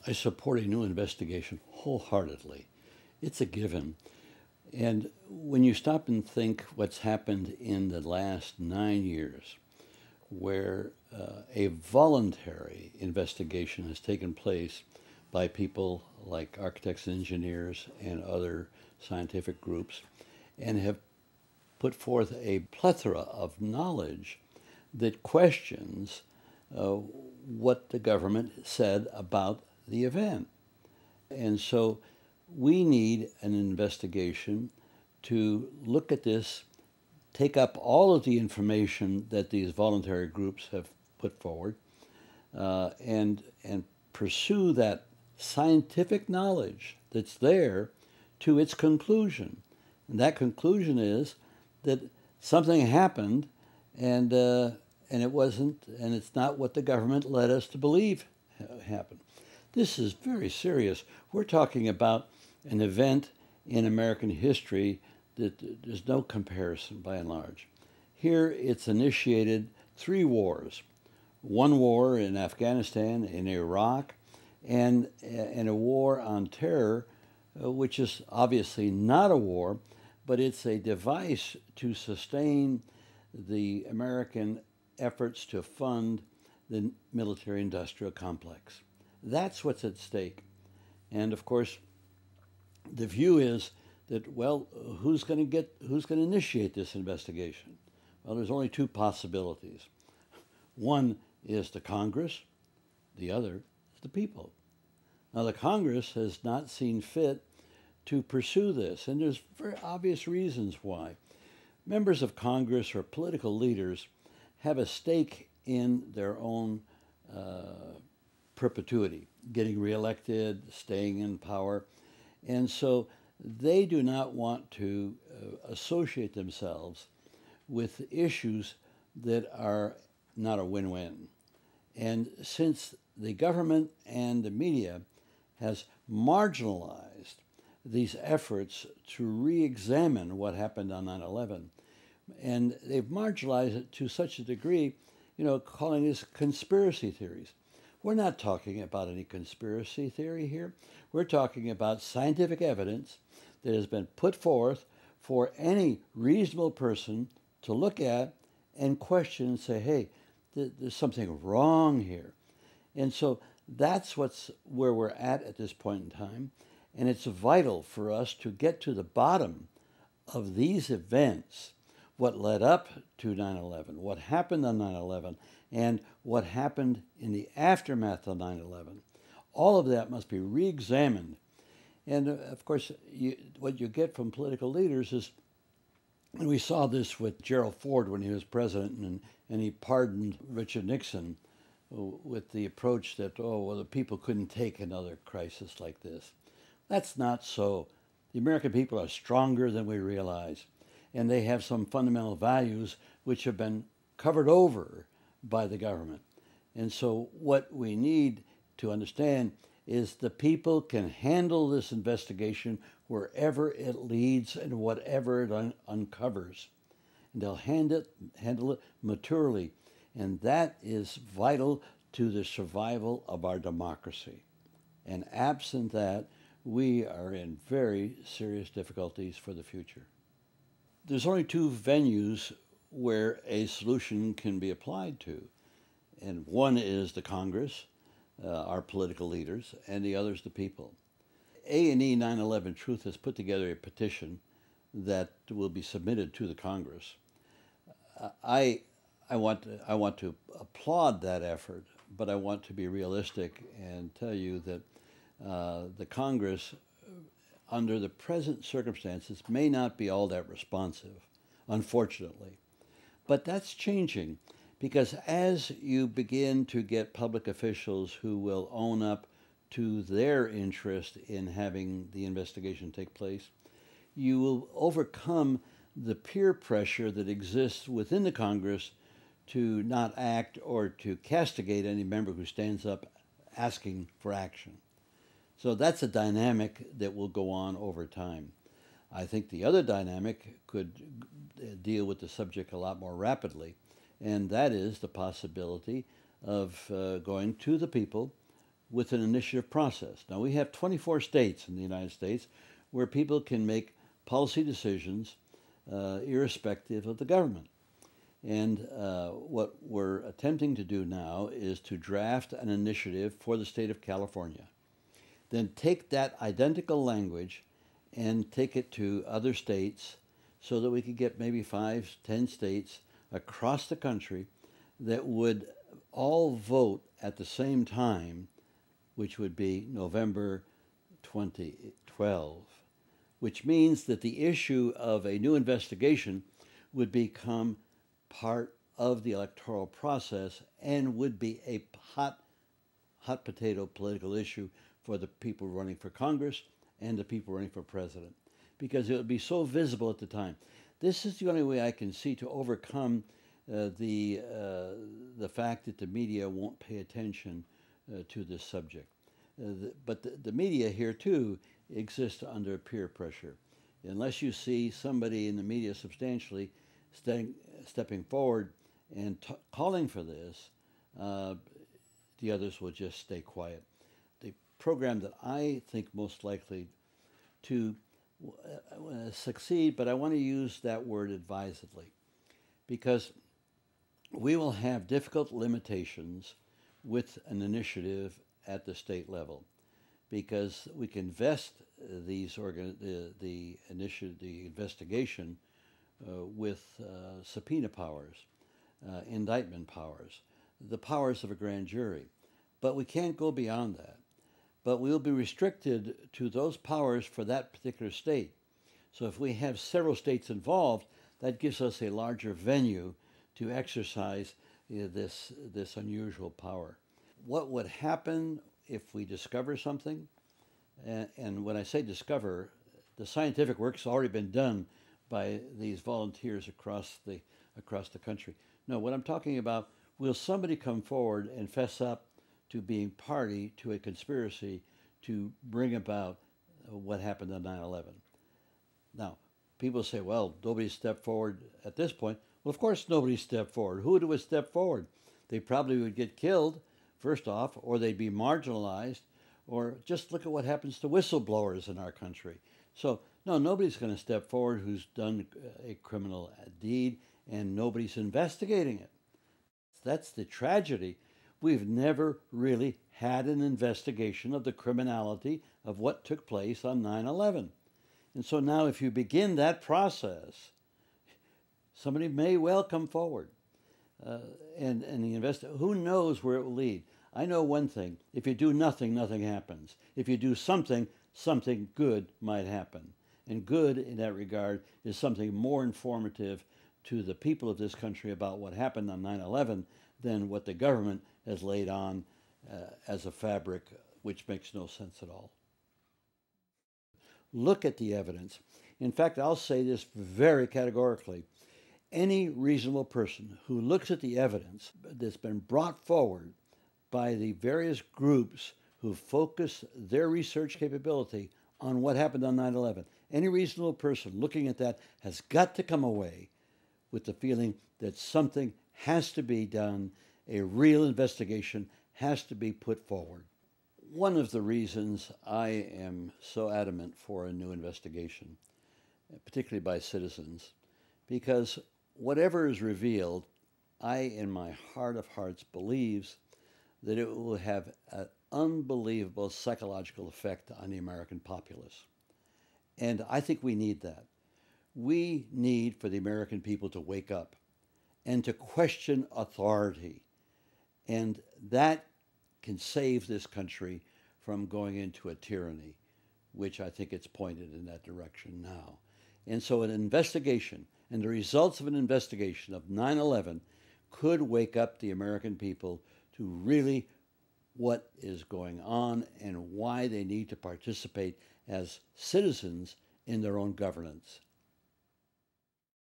I support a new investigation wholeheartedly. It's a given. And when you stop and think what's happened in the last 9 years, where a voluntary investigation has taken place by people like architects and engineers and other scientific groups, and have put forth a plethora of knowledge that questions what the government said about the event. And so we need an investigation to look at this, take up all of the information that these voluntary groups have put forward, and pursue that scientific knowledge that's there to its conclusion. And that conclusion is that something happened, and it wasn't, and it's not what the government led us to believe happened. This is very serious. We're talking about an event in American history that there's no comparison by and large. Here it's initiated 3 wars. One war in Afghanistan, in Iraq, and a war on terror, which is obviously not a war, but it's a device to sustain the American efforts to fund the military-industrial complex. That's what's at stake. And of course, the view is that, well, who's going to initiate this investigation? Well, there's only 2 possibilities. One is the Congress, the other is the people. Now, the Congress has not seen fit to pursue this, and there's very obvious reasons why. Members of Congress or political leaders have a stake in their own perpetuity, getting reelected, staying in power, and so they do not want to associate themselves with issues that are not a win-win. And since the government and the media has marginalized these efforts to re-examine what happened on 9/11, and they've marginalized it to such a degree, calling this conspiracy theories. We're not talking about any conspiracy theory here. We're talking about scientific evidence that has been put forth for any reasonable person to look at and question and say, hey, there's something wrong here. And so that's where we're at this point in time. And it's vital for us to get to the bottom of these events, what led up to 9/11, what happened on 9/11, and what happened in the aftermath of 9/11. All of that must be re-examined. And of course, what you get from political leaders is, and we saw this with Gerald Ford when he was president, and he pardoned Richard Nixon with the approach that, the people couldn't take another crisis like this. That's not so. The American people are stronger than we realize, and they have some fundamental values which have been covered over by the government. And so what we need to understand is the people can handle this investigation wherever it leads and whatever it uncovers. And they'll handle it maturely. And that is vital to the survival of our democracy. And absent that, we are in very serious difficulties for the future. There's only 2 venues where a solution can be applied to. And one is the Congress, our political leaders, and the other is the people. A&E 9/11 Truth has put together a petition that will be submitted to the Congress. I want to applaud that effort, but I want to be realistic and tell you that the Congress, under the present circumstances, may not be all that responsive, unfortunately. But that's changing, because as you begin to get public officials who will own up to their interest in having the investigation take place, you will overcome the peer pressure that exists within the Congress to not act or to castigate any member who stands up asking for action. So that's a dynamic that will go on over time. I think the other dynamic could deal with the subject a lot more rapidly, and that is the possibility of going to the people with an initiative process. Now, we have 24 states in the United States where people can make policy decisions irrespective of the government. And what we're attempting to do now is to draft an initiative for the state of California. Then take that identical language and take it to other states so that we could get maybe 5, 10 states across the country that would all vote at the same time, which would be November 2012, which means that the issue of a new investigation would become part of the electoral process and would be a hot potato political issue for the people running for Congress and the people running for president, because it would be so visible at the time. This is the only way I can see to overcome the fact that the media won't pay attention to this subject. But the media here too exists under peer pressure. Unless you see somebody in the media substantially stepping forward and calling for this, the others will just stay quiet. The program that I think most likely to succeed, but I want to use that word advisedly, because we will have difficult limitations with an initiative at the state level, because we can vest the investigation with subpoena powers, indictment powers, the powers of a grand jury. But we can't go beyond that. But we'll be restricted to those powers for that particular state. So if we have several states involved, that gives us a larger venue to exercise this unusual power. What would happen if we discover something? And when I say discover, the scientific work's already been done by these volunteers across the country. No, what I'm talking about, will somebody come forward and fess up to being party to a conspiracy to bring about what happened on 9/11? Now, people say, well, nobody stepped forward at this point. Well, of course nobody stepped forward. Who would step forward? They probably would get killed, first off, or they'd be marginalized, or just look at what happens to whistleblowers in our country. So, no, nobody's going to step forward who's done a criminal deed, and nobody's investigating it. That's the tragedy. We've never really had an investigation of the criminality of what took place on 9/11. And so now if you begin that process, somebody may well come forward. Who knows where it will lead? I know one thing. If you do nothing, nothing happens. If you do something, something good might happen. And good in that regard is something more informative to the people of this country about what happened on 9/11 than what the government has laid on as a fabric, which makes no sense at all. Look at the evidence. In fact, I'll say this very categorically. Any reasonable person who looks at the evidence that's been brought forward by the various groups who focus their research capability on what happened on 9/11, any reasonable person looking at that has got to come away with the feeling that something has to be done, a real investigation has to be put forward. One of the reasons I am so adamant for a new investigation, particularly by citizens, because whatever is revealed, I, in my heart of hearts, believes that it will have an unbelievable psychological effect on the American populace. And I think we need that. We need for the American people to wake up and to question authority. And that can save this country from going into a tyranny, which I think it's pointed in that direction now. And so an investigation and the results of an investigation of 9/11 could wake up the American people to really what is going on and why they need to participate as citizens in their own governance.